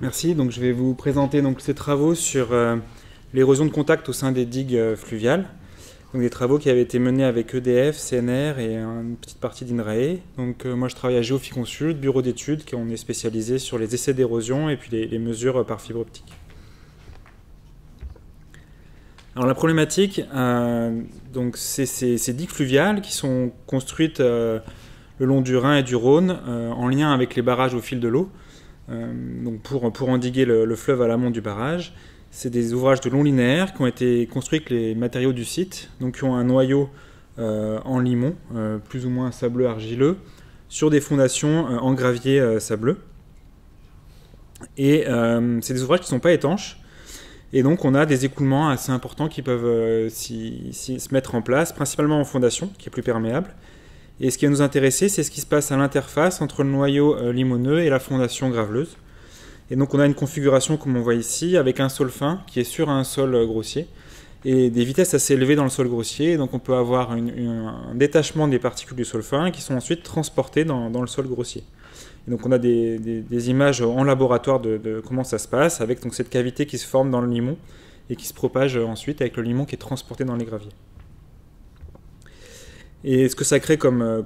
Merci, donc je vais vous présenter donc, ces travaux sur l'érosion de contact au sein des digues fluviales. Donc des travaux qui avaient été menés avec EDF, CNR et une petite partie d'INRAE. Donc moi je travaille à Géophiconsult, bureau d'études, on est spécialisé sur les essais d'érosion et puis les mesures par fibre optique. Alors la problématique, donc c'est ces digues fluviales qui sont construites le long du Rhin et du Rhône en lien avec les barrages au fil de l'eau. Donc pour endiguer le fleuve à l'amont du barrage. C'est des ouvrages de long linéaire qui ont été construits avec les matériaux du site, donc qui ont un noyau en limon, plus ou moins sableux argileux, sur des fondations en gravier sableux. Et c'est des ouvrages qui ne sont pas étanches, et donc on a des écoulements assez importants qui peuvent se mettre en place, principalement en fondation, qui est plus perméable. Et ce qui va nous intéresser, c'est ce qui se passe à l'interface entre le noyau limoneux et la fondation graveleuse. Et donc on a une configuration, comme on voit ici, avec un sol fin qui est sur un sol grossier, et des vitesses assez élevées dans le sol grossier. Et donc on peut avoir un détachement des particules du sol fin qui sont ensuite transportées dans le sol grossier. Et donc on a des images en laboratoire de comment ça se passe, avec donc cette cavité qui se forme dans le limon, et qui se propage ensuite avec le limon qui est transporté dans les graviers. Et ce que ça crée comme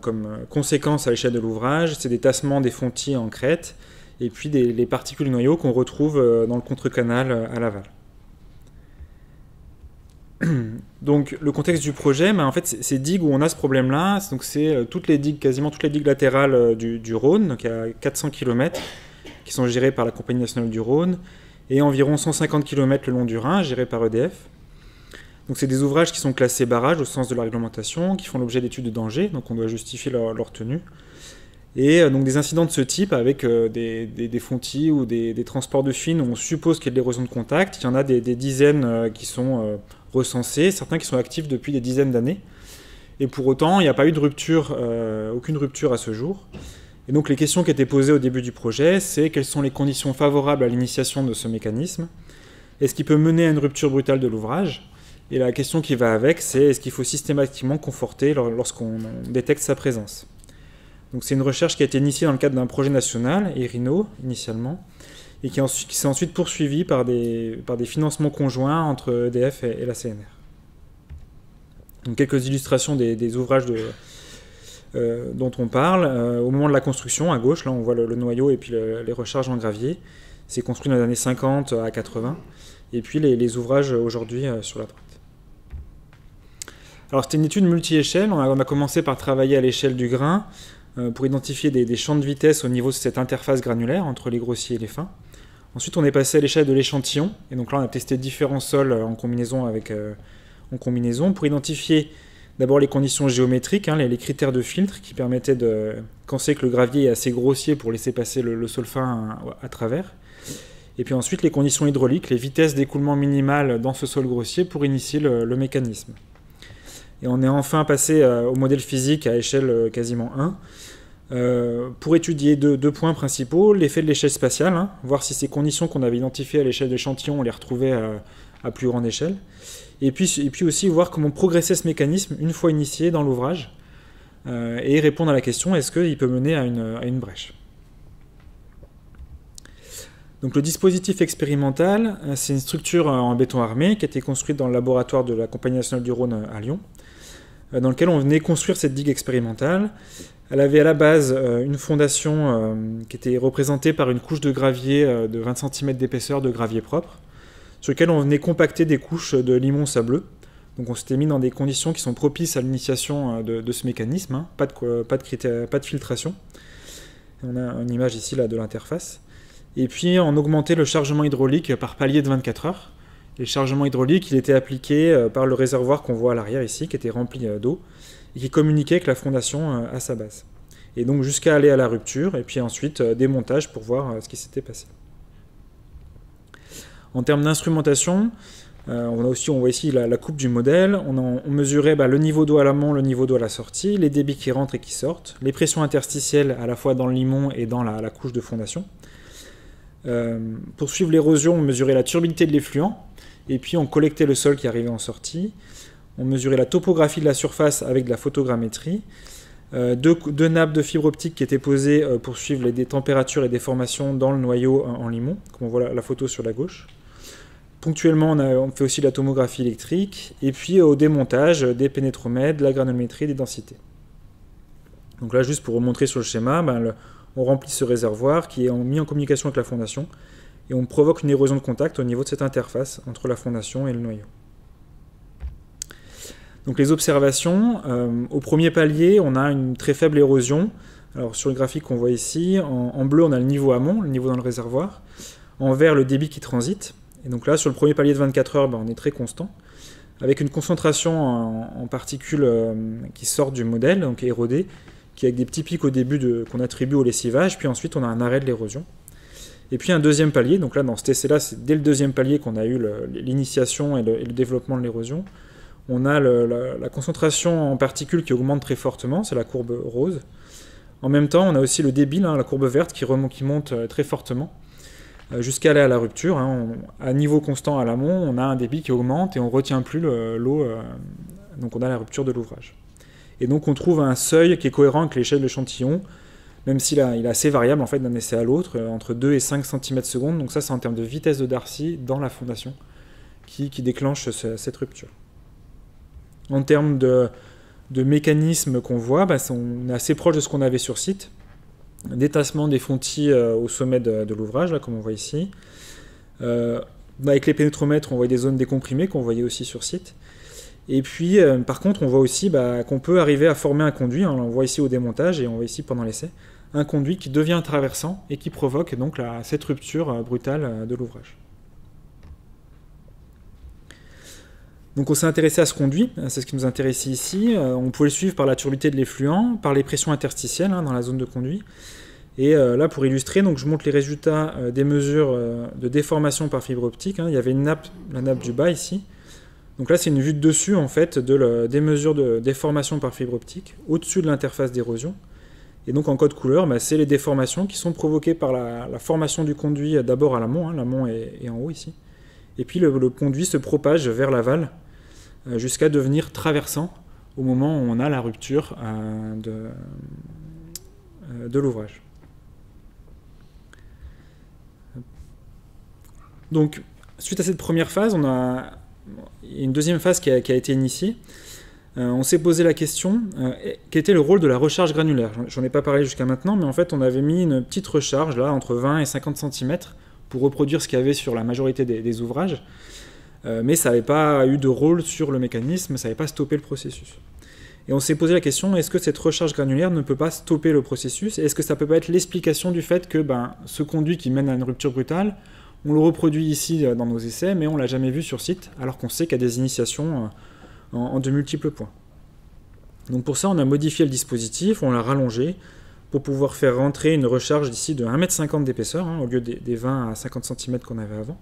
conséquence à l'échelle de l'ouvrage, c'est des tassements des fontis en crête, et puis les particules du noyau qu'on retrouve dans le contre-canal à l'aval. Donc le contexte du projet, en fait, ces digues où on a ce problème-là, c'est toutes les digues, quasiment toutes les digues latérales du Rhône, donc à 400 km, qui sont gérées par la Compagnie nationale du Rhône, et environ 150 km le long du Rhin, gérées par EDF. Donc c'est des ouvrages qui sont classés barrages au sens de la réglementation, qui font l'objet d'études de danger, donc on doit justifier leur tenue. Et donc des incidents de ce type avec des fontis ou des transports de fines où on suppose qu'il y a de l'érosion de contact, il y en a des dizaines qui sont recensés, certains qui sont actifs depuis des dizaines d'années. Et pour autant, il n'y a pas eu de rupture, aucune rupture à ce jour. Et donc les questions qui étaient posées au début du projet, c'est quelles sont les conditions favorables à l'initiation de ce mécanisme? Est-ce qu'il peut mener à une rupture brutale de l'ouvrage? Et la question qui va avec, c'est est-ce qu'il faut systématiquement conforter lorsqu'on détecte sa présence? Donc c'est une recherche qui a été initiée dans le cadre d'un projet national, ERINO initialement, et qui s'est ensuite poursuivie par des financements conjoints entre EDF et la CNR. Donc quelques illustrations des ouvrages dont on parle. Au moment de la construction, à gauche, là on voit le noyau et puis les recharges en gravier. C'est construit dans les années 50 à 80. Et puis les ouvrages aujourd'hui sur la droite. Alors c'était une étude multi-échelle, on a commencé par travailler à l'échelle du grain pour identifier des champs de vitesse au niveau de cette interface granulaire entre les grossiers et les fins. Ensuite on est passé à l'échelle de l'échantillon, et donc là on a testé différents sols en combinaison pour identifier d'abord les conditions géométriques, les critères de filtre qui permettaient quand c'est que le gravier est assez grossier pour laisser passer le sol fin à travers. Et puis ensuite les conditions hydrauliques, les vitesses d'écoulement minimales dans ce sol grossier pour initier le mécanisme. Et on est enfin passé au modèle physique à échelle quasiment 1, pour étudier deux points principaux, l'effet de l'échelle spatiale, voir si ces conditions qu'on avait identifiées à l'échelle d'échantillon, on les retrouvait à plus grande échelle, et puis aussi voir comment progressait ce mécanisme une fois initié dans l'ouvrage, et répondre à la question, est-ce qu'il peut mener à une brèche? Donc le dispositif expérimental, c'est une structure en béton armé qui a été construite dans le laboratoire de la Compagnie nationale du Rhône à Lyon, dans lequel on venait construire cette digue expérimentale. Elle avait à la base une fondation qui était représentée par une couche de gravier de 20 cm d'épaisseur de gravier propre, sur lequel on venait compacter des couches de limon sableux. Donc on s'était mis dans des conditions qui sont propices à l'initiation de ce mécanisme, pas de filtration. On a une image ici là, de l'interface. Et puis on augmentait le chargement hydraulique par palier de 24 heures. Et le chargement hydraulique, il était appliqué par le réservoir qu'on voit à l'arrière ici, qui était rempli d'eau, et qui communiquait avec la fondation à sa base. Et donc jusqu'à aller à la rupture, et puis ensuite démontage pour voir ce qui s'était passé. En termes d'instrumentation, on voit ici la coupe du modèle, on mesurait le niveau d'eau à l'amont, le niveau d'eau à la sortie, les débits qui rentrent et qui sortent, les pressions interstitielles à la fois dans le limon et dans la couche de fondation. Pour suivre l'érosion, on mesurait la turbidité de l'effluent, et puis on collectait le sol qui arrivait en sortie. On mesurait la topographie de la surface avec de la photogrammétrie. Deux nappes de fibre optique qui étaient posées pour suivre des températures et des déformations dans le noyau en limon, comme on voit la photo sur la gauche. Ponctuellement, on fait aussi de la tomographie électrique, et puis au démontage, des pénétromètres, de la granulométrie, des densités. Donc là, juste pour vous montrer sur le schéma, on remplit ce réservoir qui est mis en communication avec la fondation, et on provoque une érosion de contact au niveau de cette interface entre la fondation et le noyau. Donc les observations, au premier palier, on a une très faible érosion. Alors sur le graphique qu'on voit ici, en bleu, on a le niveau amont, le niveau dans le réservoir. En vert, le débit qui transite. Et donc là, sur le premier palier de 24 heures, on est très constant, avec une concentration en particules qui sortent du modèle, donc érodées, qui avec des petits pics au début qu'on attribue au lessivage, puis ensuite on a un arrêt de l'érosion. Et puis un deuxième palier, donc là dans cet essai-là, c'est dès le deuxième palier qu'on a eu l'initiation et le développement de l'érosion. On a la concentration en particules qui augmente très fortement, c'est la courbe rose. En même temps, on a aussi le débit, la courbe verte, qui monte très fortement, jusqu'à aller à la rupture. À niveau constant à l'amont, on a un débit qui augmente et on ne retient plus l'eau, donc on a la rupture de l'ouvrage. Et donc on trouve un seuil qui est cohérent avec l'échelle de l'échantillon, même s'il est assez variable en fait, d'un essai à l'autre, entre 2 et 5 cm/s. Donc ça, c'est en termes de vitesse de Darcy dans la fondation qui déclenche cette rupture. En termes de mécanismes qu'on voit, on est assez proche de ce qu'on avait sur site. Détassement des fontis au sommet de l'ouvrage, là, comme on voit ici. Avec les pénétromètres, on voit des zones décomprimées qu'on voyait aussi sur site. Et puis, par contre, on voit aussi qu'on peut arriver à former un conduit. On voit ici au démontage et on voit ici pendant l'essai. Un conduit qui devient traversant et qui provoque donc cette rupture brutale de l'ouvrage. Donc on s'est intéressé à ce conduit, c'est ce qui nous intéresse ici. On pouvait le suivre par la turbidité de l'effluent, par les pressions interstitielles dans la zone de conduit. Et là, pour illustrer, donc, je montre les résultats des mesures de déformation par fibre optique. Il y avait la nappe du bas ici. Donc là, c'est une vue de dessus en fait, des mesures de déformation par fibre optique au-dessus de l'interface d'érosion. Et donc en code couleur, c'est les déformations qui sont provoquées par la formation du conduit d'abord à l'amont. L'amont est en haut ici. Et puis le conduit se propage vers l'aval jusqu'à devenir traversant au moment où on a la rupture de l'ouvrage. Donc, suite à cette première phase, il y a une deuxième phase qui a été initiée. On s'est posé la question, quel était le rôle de la recharge granulaire? J'en ai pas parlé jusqu'à maintenant, mais en fait, on avait mis une petite recharge, là, entre 20 et 50 cm, pour reproduire ce qu'il y avait sur la majorité des ouvrages. Mais ça n'avait pas eu de rôle sur le mécanisme, ça n'avait pas stoppé le processus. Et on s'est posé la question, est-ce que cette recharge granulaire ne peut pas stopper le processus? Est-ce que ça peut pas être l'explication du fait que ce conduit qui mène à une rupture brutale, on le reproduit ici dans nos essais, mais on ne l'a jamais vu sur site, alors qu'on sait qu'il y a des initiations en de multiples points. Donc pour ça, on a modifié le dispositif, on l'a rallongé, pour pouvoir faire rentrer une recharge d'ici de 1,50 m d'épaisseur, au lieu des 20 à 50 cm qu'on avait avant,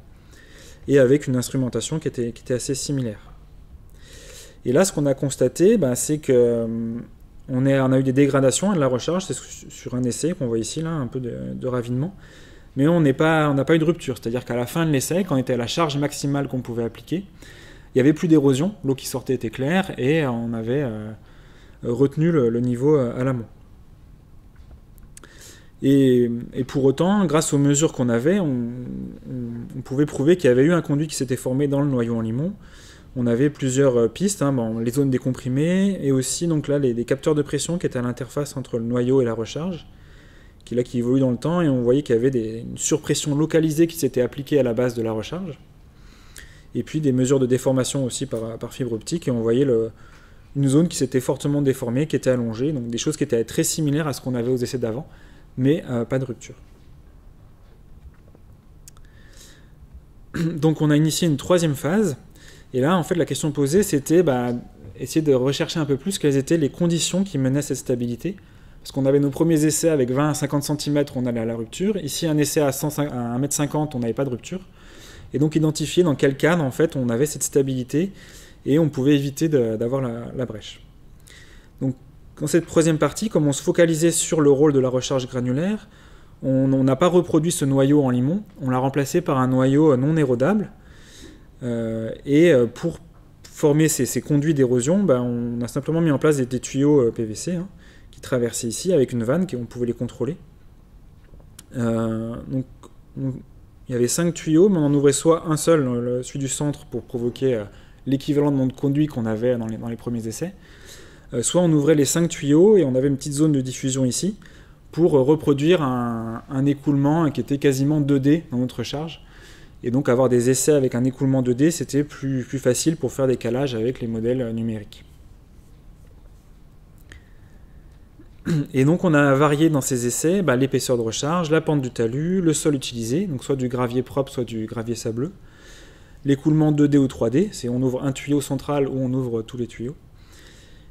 et avec une instrumentation qui était assez similaire. Et là, ce qu'on a constaté, c'est qu'on a eu des dégradations de la recharge, c'est sur un essai qu'on voit ici, là, un peu de ravinement, mais on n'a pas eu de rupture, c'est-à-dire qu'à la fin de l'essai, quand on était à la charge maximale qu'on pouvait appliquer, il n'y avait plus d'érosion, l'eau qui sortait était claire, et on avait retenu le niveau à l'amont. Et pour autant, grâce aux mesures qu'on avait, on pouvait prouver qu'il y avait eu un conduit qui s'était formé dans le noyau en limon. On avait plusieurs pistes, les zones décomprimées, et aussi donc là, les capteurs de pression qui étaient à l'interface entre le noyau et la recharge, qui évoluent dans le temps, et on voyait qu'il y avait une surpression localisée qui s'était appliquée à la base de la recharge. Et puis des mesures de déformation aussi par fibre optique, et on voyait une zone qui s'était fortement déformée, qui était allongée, donc des choses qui étaient très similaires à ce qu'on avait aux essais d'avant, mais pas de rupture. Donc on a initié une troisième phase, et là en fait la question posée c'était essayer de rechercher un peu plus quelles étaient les conditions qui menaient à cette stabilité, parce qu'on avait nos premiers essais avec 20 à 50 cm, on allait à la rupture, ici un essai à 1,50 m, on n'avait pas de rupture, et donc identifier dans quel cadre en fait on avait cette stabilité, et on pouvait éviter d'avoir la brèche. Donc dans cette troisième partie, comme on se focalisait sur le rôle de la recharge granulaire, on n'a pas reproduit ce noyau en limon, on l'a remplacé par un noyau non érodable. Pour former ces conduits d'érosion, on a simplement mis en place des tuyaux PVC traversaient ici avec une vanne, on pouvait les contrôler. Donc, il y avait 5 tuyaux, mais on en ouvrait soit un seul, celui du centre, pour provoquer l'équivalent de monde conduit qu'on avait dans les premiers essais, soit on ouvrait les 5 tuyaux et on avait une petite zone de diffusion ici pour reproduire un écoulement qui était quasiment 2D dans notre charge. Et donc avoir des essais avec un écoulement 2D, c'était plus facile pour faire des calages avec les modèles numériques. Et donc on a varié dans ces essais l'épaisseur de recharge, la pente du talus, le sol utilisé, donc soit du gravier propre, soit du gravier sableux, l'écoulement 2D ou 3D, c'est on ouvre un tuyau central ou on ouvre tous les tuyaux.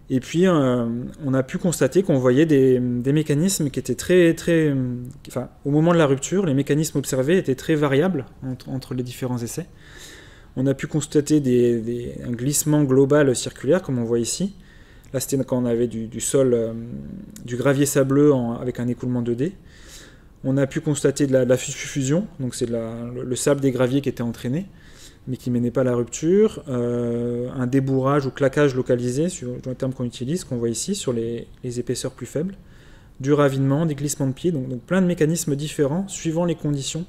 Et puis on a pu constater qu'on voyait des mécanismes qui étaient enfin, au moment de la rupture, les mécanismes observés étaient très variables entre les différents essais. On a pu constater un glissement global circulaire, comme on voit ici. Là, c'était quand on avait du sol, du gravier sableux avec un écoulement 2D. On a pu constater de la fusion, donc c'est le sable des graviers qui était entraîné, mais qui ne menait pas à la rupture. Un débourrage ou claquage localisé, sur le terme qu'on utilise, qu'on voit ici, sur les épaisseurs plus faibles. Du ravinement, des glissements de pieds, donc plein de mécanismes différents suivant les conditions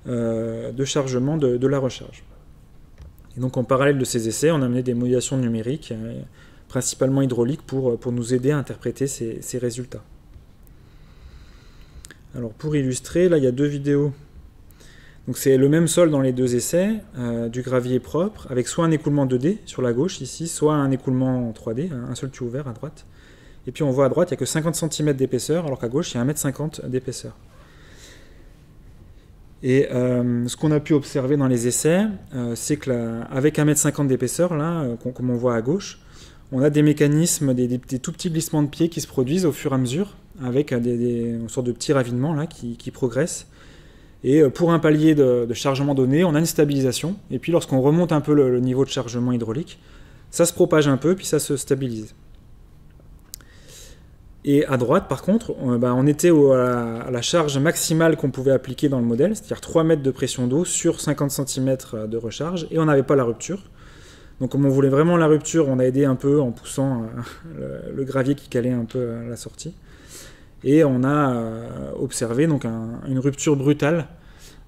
de chargement de la recharge. Et donc en parallèle de ces essais, on a mené des modélisations numériques, principalement hydrauliques, pour nous aider à interpréter ces résultats. Alors pour illustrer, là il y a 2 vidéos. Donc c'est le même sol dans les 2 essais, du gravier propre, avec soit un écoulement 2D sur la gauche ici, soit un écoulement 3D, un seul tuyau ouvert à droite. Et puis on voit à droite, il n'y a que 50 cm d'épaisseur, alors qu'à gauche, il y a 1,50 m d'épaisseur. Et ce qu'on a pu observer dans les essais, c'est qu'avec 1,50 m d'épaisseur, là, comme on voit à gauche, on a des mécanismes, des tout petits glissements de pieds qui se produisent au fur et à mesure, avec une sorte de petits ravinements là, qui progressent. Et pour un palier de chargement donné, on a une stabilisation. Et puis lorsqu'on remonte un peu le niveau de chargement hydraulique, ça se propage un peu, puis ça se stabilise. Et à droite, par contre, on était à la charge maximale qu'on pouvait appliquer dans le modèle, c'est-à-dire 3 mètres de pression d'eau sur 50 cm de recharge, et on n'avait pas la rupture. Donc comme on voulait vraiment la rupture, on a aidé un peu en poussant le gravier qui calait un peu à la sortie. Et on a observé donc une rupture brutale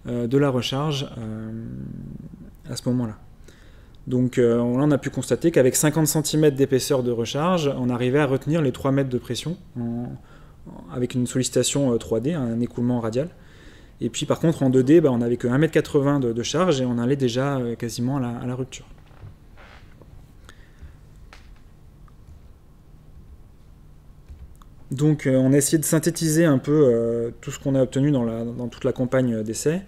de la recharge à ce moment-là. Donc là, on a pu constater qu'avec 50 cm d'épaisseur de recharge, on arrivait à retenir les 3 mètres de pression avec une sollicitation 3D, un écoulement radial. Et puis par contre en 2D, on n'avait que 1,80 m de charge et on allait déjà quasiment à la rupture. Donc on a essayé de synthétiser un peu tout ce qu'on a obtenu dans toute la campagne d'essai.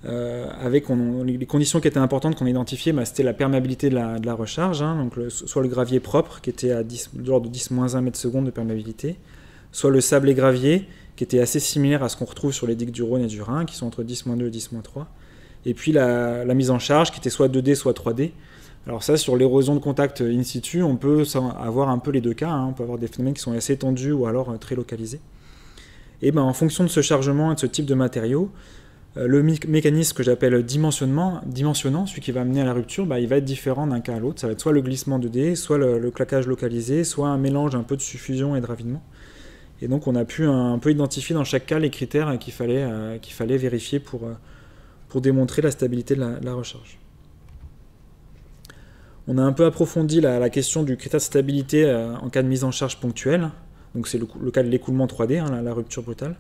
Avec les conditions qui étaient importantes qu'on a identifiées, c'était la perméabilité de la recharge, donc soit le gravier propre qui était de l'ordre de 10-1 m/s de perméabilité, soit le sable et gravier qui était assez similaire à ce qu'on retrouve sur les digues du Rhône et du Rhin, qui sont entre 10-2 et 10-3, et puis la mise en charge qui était soit 2D soit 3D. Alors ça, sur l'érosion de contact in situ, on peut avoir un peu les deux cas, on peut avoir des phénomènes qui sont assez étendus ou alors très localisés. Et en fonction de ce chargement et de ce type de matériaux, le mécanisme que j'appelle dimensionnant, celui qui va amener à la rupture, il va être différent d'un cas à l'autre. Ça va être soit le glissement 2D, soit le claquage localisé, soit un mélange un peu de suffusion et de ravinement. Et donc on a pu un peu identifier dans chaque cas les critères qu'il fallait vérifier pour démontrer la stabilité de la recharge. On a un peu approfondi la question du critère de stabilité en cas de mise en charge ponctuelle. Donc c'est le cas de l'écoulement 3D, la rupture brutale.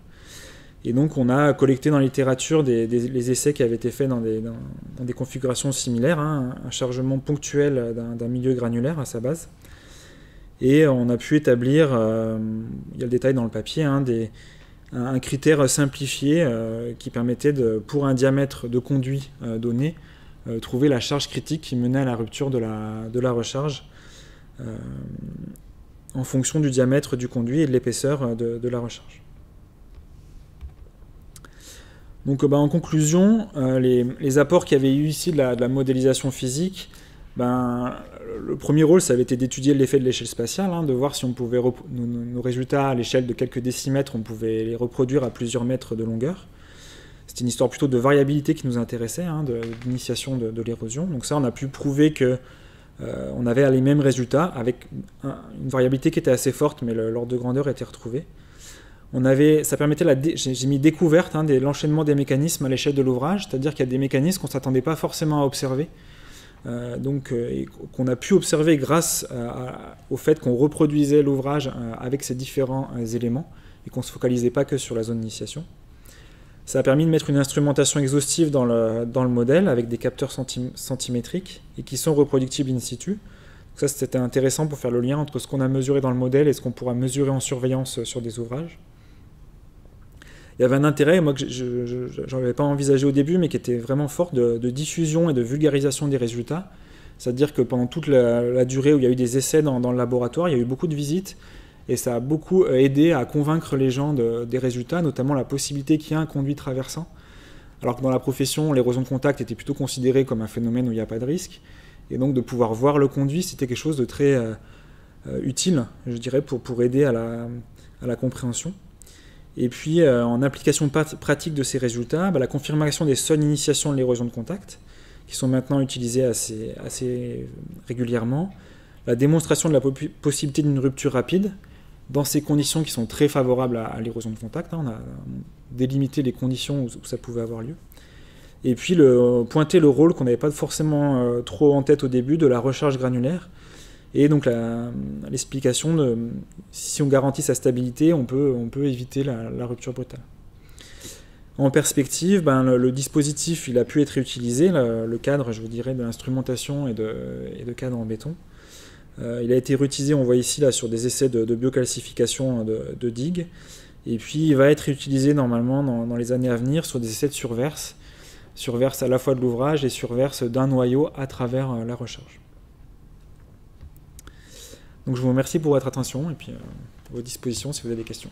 Et donc on a collecté dans la littérature les essais qui avaient été faits dans des configurations similaires, un chargement ponctuel d'un milieu granulaire à sa base. Et on a pu établir, il y a le détail dans le papier, un critère simplifié qui permettait, pour un diamètre de conduit donné, trouver la charge critique qui menait à la rupture de la recharge en fonction du diamètre du conduit et de l'épaisseur de la recharge. Donc en conclusion, les apports qu'il y avait eu ici de la modélisation physique, le premier rôle, ça avait été d'étudier l'effet de l'échelle spatiale, de voir si on pouvait nos résultats à l'échelle de quelques décimètres, on pouvait les reproduire à plusieurs mètres de longueur. C'était une histoire plutôt de variabilité qui nous intéressait, d'initiation de l'érosion. Donc ça, on a pu prouver que on avait les mêmes résultats avec une variabilité qui était assez forte, mais l'ordre de grandeur était retrouvé. Ça permettait j'ai mis découverte l'enchaînement des mécanismes à l'échelle de l'ouvrage, c'est-à-dire qu'il y a des mécanismes qu'on ne s'attendait pas forcément à observer, et qu'on a pu observer grâce au fait qu'on reproduisait l'ouvrage avec ces différents éléments et qu'on ne se focalisait pas que sur la zone d'initiation. Ça a permis de mettre une instrumentation exhaustive dans le modèle avec des capteurs centimétriques et qui sont reproductibles in situ. Donc ça, c'était intéressant pour faire le lien entre ce qu'on a mesuré dans le modèle et ce qu'on pourra mesurer en surveillance sur des ouvrages. Il y avait un intérêt, moi, que je n'avais pas envisagé au début, mais qui était vraiment fort, de diffusion et de vulgarisation des résultats. C'est-à-dire que pendant toute la durée où il y a eu des essais dans le laboratoire, il y a eu beaucoup de visites, et ça a beaucoup aidé à convaincre les gens des résultats, notamment la possibilité qu'il y ait un conduit traversant. Alors que dans la profession, l'érosion de contact était plutôt considérée comme un phénomène où il n'y a pas de risque. Et donc de pouvoir voir le conduit, c'était quelque chose de très utile, je dirais, pour aider à la compréhension. Et puis, en application pratique de ces résultats, la confirmation des seules initiations de l'érosion de contact, qui sont maintenant utilisées assez régulièrement, la démonstration de la possibilité d'une rupture rapide, dans ces conditions qui sont très favorables à l'érosion de contact. On a délimité les conditions où ça pouvait avoir lieu. Et puis, pointer le rôle qu'on n'avait pas forcément trop en tête au début de la recharge granulaire. Et donc l'explication de si on garantit sa stabilité, on peut éviter la rupture brutale. En perspective, le dispositif il a pu être réutilisé, le cadre, je vous dirais, de l'instrumentation et de cadre en béton. Il a été réutilisé, on voit ici là, sur des essais de biocalcification de digues. Et puis il va être réutilisé normalement dans les années à venir sur des essais de surverse à la fois de l'ouvrage et surverse d'un noyau à travers la recharge. Donc je vous remercie pour votre attention et puis à vos dispositions si vous avez des questions.